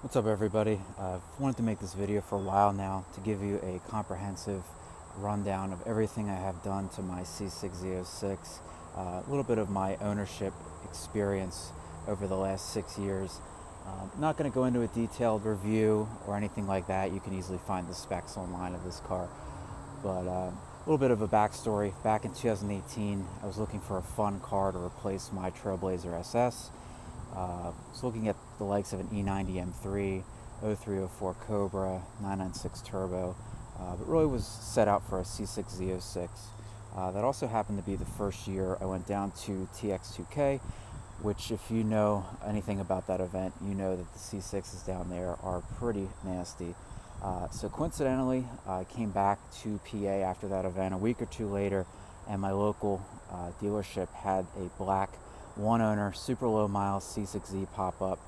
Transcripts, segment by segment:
What's up, everybody? I've wanted to make this video for a while now to give you a comprehensive rundown of everything I have done to my C6 Z06, a little bit of my ownership experience over the last 6 years. Not going to go into a detailed review or anything like that. You can easily find the specs online of this car. But a little bit of a backstory. Back in 2018, I was looking for a fun car to replace my Trailblazer SS. I was looking at the likes of an E90 M3, 0304 Cobra, 996 Turbo, but really was set out for a C6 Z06. That also happened to be the first year I went down to TX2K, which, if you know anything about that event, you know that the C6s down there are pretty nasty. So coincidentally, I came back to PA after that event a week or two later, and my local dealership had a black one owner, super low miles C6Z pop up.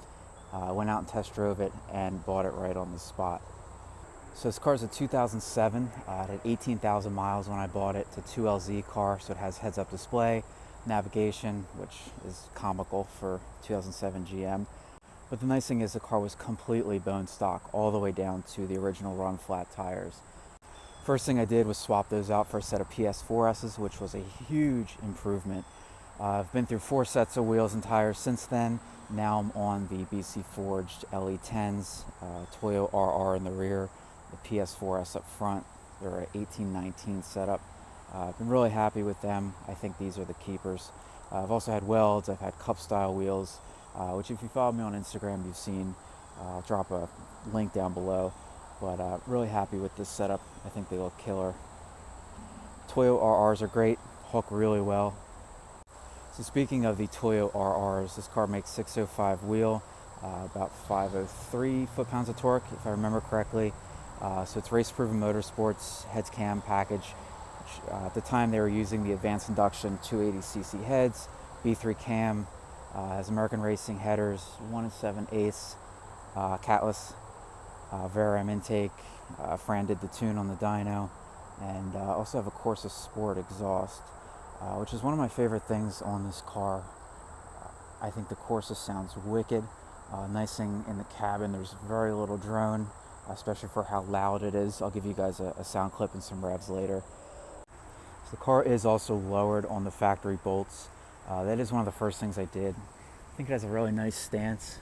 Went out and test drove it and bought it right on the spot. So this car is a 2007. It had 18,000 miles when I bought it. It's a 2LZ car, so it has heads-up display, navigation, which is comical for 2007 GM. But the nice thing is the car was completely bone stock all the way down to the original run flat tires. First thing I did was swap those out for a set of PS4S's, which was a huge improvement. I've been through 4 sets of wheels and tires since then. Now I'm on the BC Forged LE10s, Toyo RR in the rear, the PS4S up front. They're an 1819 setup. I've been really happy with them. I think these are the keepers. I've also had welds, I've had cup style wheels, which if you follow me on Instagram you've seen. I'll drop a link down below. But really happy with this setup. I think they look killer. Toyo RRs are great, hook really well. So speaking of the Toyo RRs, this car makes 605 wheel, about 503 foot-pounds of torque, if I remember correctly. So it's race-proven Motorsports heads cam package. Which, at the time they were using the advanced induction 280cc heads, B3 cam, has American Racing headers, 1 7/8 Catless, Vararam Intake. Fran did the tune on the dyno, and also have a Corsa Sport exhaust. Which is one of my favorite things on this car. I think the Corsa sounds wicked. Nice thing in the cabin, there's very little drone, especially for how loud it is. I'll give you guys a sound clip and some revs later. So the car is also lowered on the factory bolts. That is one of the first things I did. I think it has a really nice stance.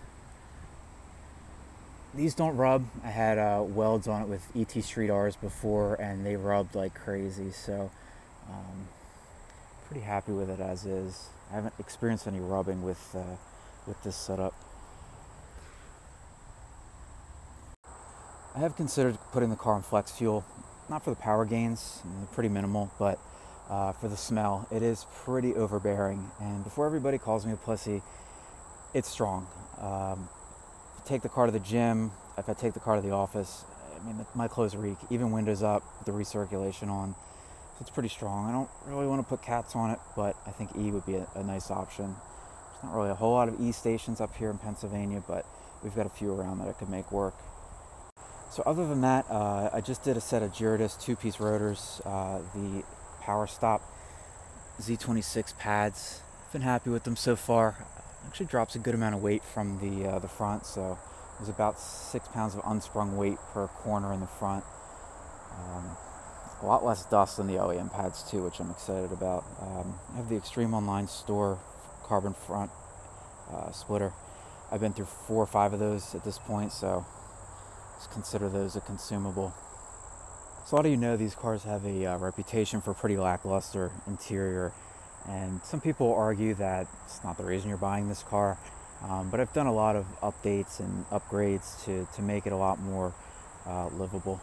These don't rub. I had welds on it with ET Street R's before, and they rubbed like crazy. So pretty happy with it as is. I haven't experienced any rubbing with this setup. I have considered putting the car on flex fuel, not for the power gains, pretty minimal, but for the smell. It is pretty overbearing, and before everybody calls me a pussy, it's strong. If I take the car to the gym, if I take the car to the office, I mean, my clothes reek, even windows up, the recirculation on. It's pretty strong. I don't really want to put cats on it, but I think E would be a nice option. There's not really a whole lot of E stations up here in Pennsylvania, but we've got a few around that I could make work. So other than that, I just did a set of Girodisc 2-piece rotors, the Powerstop Z26 pads. I've been happy with them so far. Actually drops a good amount of weight from the front, so there's about 6 pounds of unsprung weight per corner in the front. A lot less dust than the OEM pads too, which I'm excited about. I have the Extreme Online Store carbon front splitter. I've been through 4 or 5 of those at this point, so just consider those a consumable. So a lot of you know these cars have a reputation for pretty lackluster interior, and some people argue that it's not the reason you're buying this car, but I've done a lot of updates and upgrades to make it a lot more livable.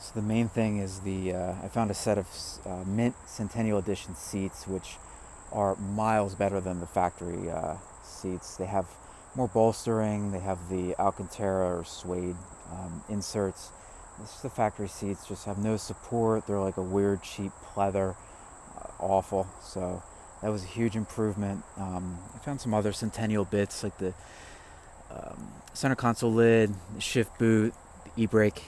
So the main thing is I found a set of mint Centennial edition seats, which are miles better than the factory seats. They have more bolstering, they have the Alcantara or suede inserts. The factory seats just have no support. They're like a weird cheap pleather, awful. So that was a huge improvement. I found some other Centennial bits like the center console lid, the shift boot, the e-brake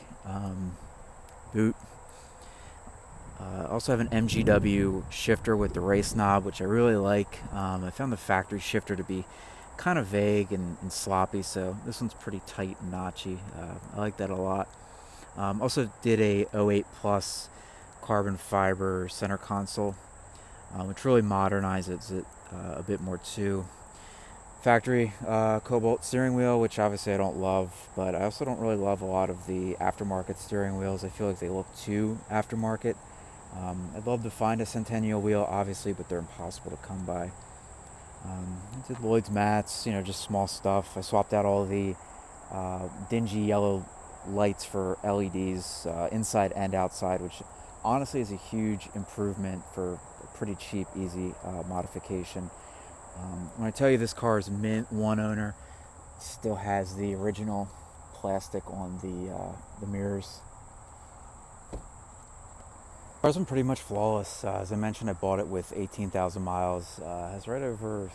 boot. I also have an MGW shifter with the race knob, which I really like. I found the factory shifter to be kind of vague and sloppy, so this one's pretty tight and notchy. I like that a lot. Also did a 08 Plus carbon fiber center console, which really modernizes it a bit more too. Factory Cobalt steering wheel, which obviously I don't love, but I also don't really love a lot of the aftermarket steering wheels. I feel like they look too aftermarket. I'd love to find a Centennial wheel, obviously, but they're impossible to come by. I did Lloyd's mats, just small stuff. I swapped out all the dingy yellow lights for LEDs, inside and outside, which honestly is a huge improvement for a pretty cheap, easy modification. When I tell you this car is mint, one owner, still has the original plastic on the mirrors. Car's been pretty much flawless. As I mentioned, I bought it with 18,000 miles. Has right over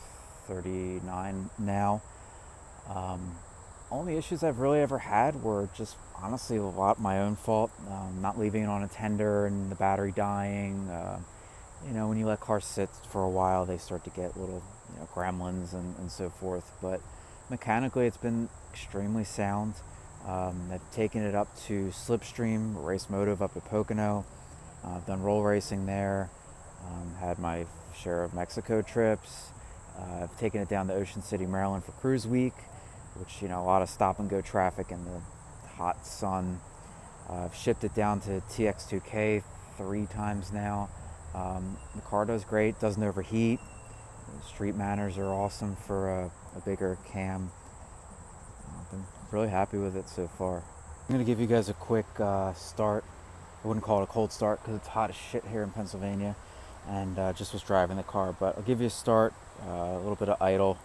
39 now. Only issues I've really ever had were just honestly a lot my own fault. Not leaving it on a tender and the battery dying. When you let cars sit for a while, they start to get little gremlins and so forth. But mechanically, it's been extremely sound. I've taken it up to Slipstream, Race Motive up at Pocono. I've done roll racing there. Had my share of Mexico trips. I've taken it down to Ocean City, Maryland for Cruise Week, which, a lot of stop and go traffic in the hot sun. I've shipped it down to TX2K 3 times now. The car does great, doesn't overheat. The street manners are awesome for a bigger cam. I've been really happy with it so far. I'm going to give you guys a quick start. I wouldn't call it a cold start because it's hot as shit here in Pennsylvania, and just was driving the car. But I'll give you a start, a little bit of idle,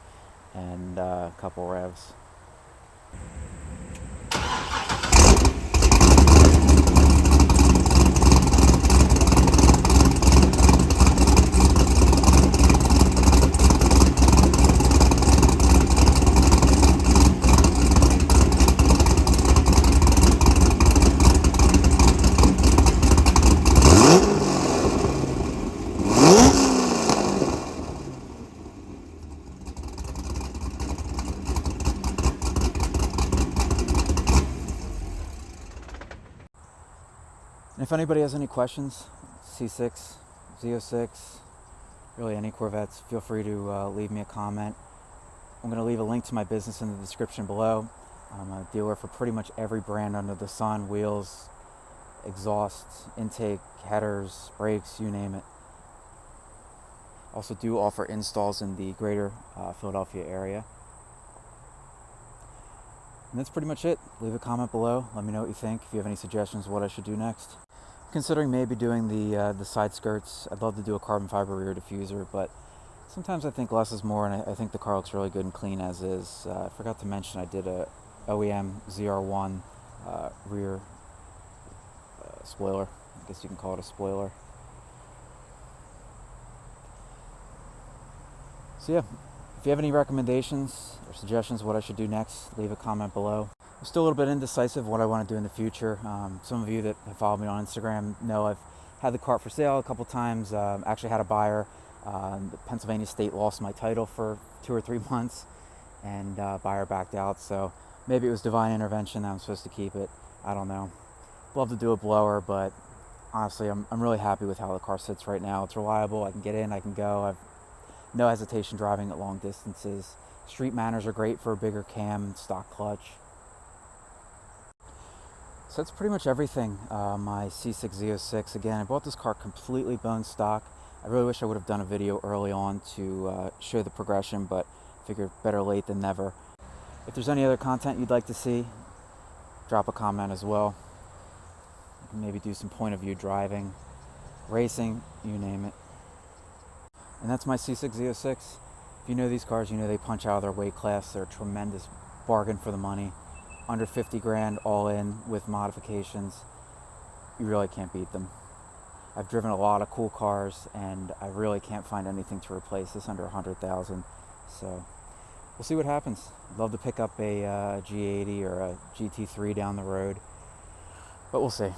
and a couple revs. And if anybody has any questions, C6, Z06, really any Corvettes, feel free to leave me a comment. I'm going to leave a link to my business in the description below. I'm a dealer for pretty much every brand under the sun: wheels, exhaust, intake, headers, brakes, you name it. Also do offer installs in the greater Philadelphia area. And that's pretty much it. Leave a comment below. Let me know what you think. If you have any suggestions what I should do next. Considering maybe doing the side skirts. I'd love to do a carbon fiber rear diffuser, but sometimes I think less is more, and I think the car looks really good and clean as is. I forgot to mention I did a OEM ZR1 rear spoiler. I guess you can call it a spoiler. So yeah, if you have any recommendations or suggestions what I should do next, leave a comment below. I'm still a little bit indecisive what I want to do in the future. Some of you that have followed me on Instagram know I've had the car for sale a couple times. Actually had a buyer. The Pennsylvania state lost my title for 2 or 3 months, and buyer backed out. So maybe it was divine intervention that I'm supposed to keep it. I don't know. Love to do a blower, but honestly, I'm really happy with how the car sits right now. It's reliable. I can get in, I can go. I've no hesitation driving at long distances. Street manners are great for a bigger cam, stock clutch. So that's pretty much everything. My C6 Z06. Again, I bought this car completely bone stock. I really wish I would have done a video early on to show the progression, but figured better late than never. If there's any other content you'd like to see, drop a comment as well. Maybe do some point of view driving, racing, you name it. And that's my C6 Z06. If you know these cars, you know they punch out of their weight class. They're a tremendous bargain for the money. Under 50 grand all in with modifications. You really can't beat them. I've driven a lot of cool cars, and I really can't find anything to replace this under 100,000. So we'll see what happens. I'd love to pick up a G80 or a GT3 down the road, but we'll see.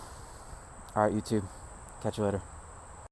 All right, YouTube. Catch you later.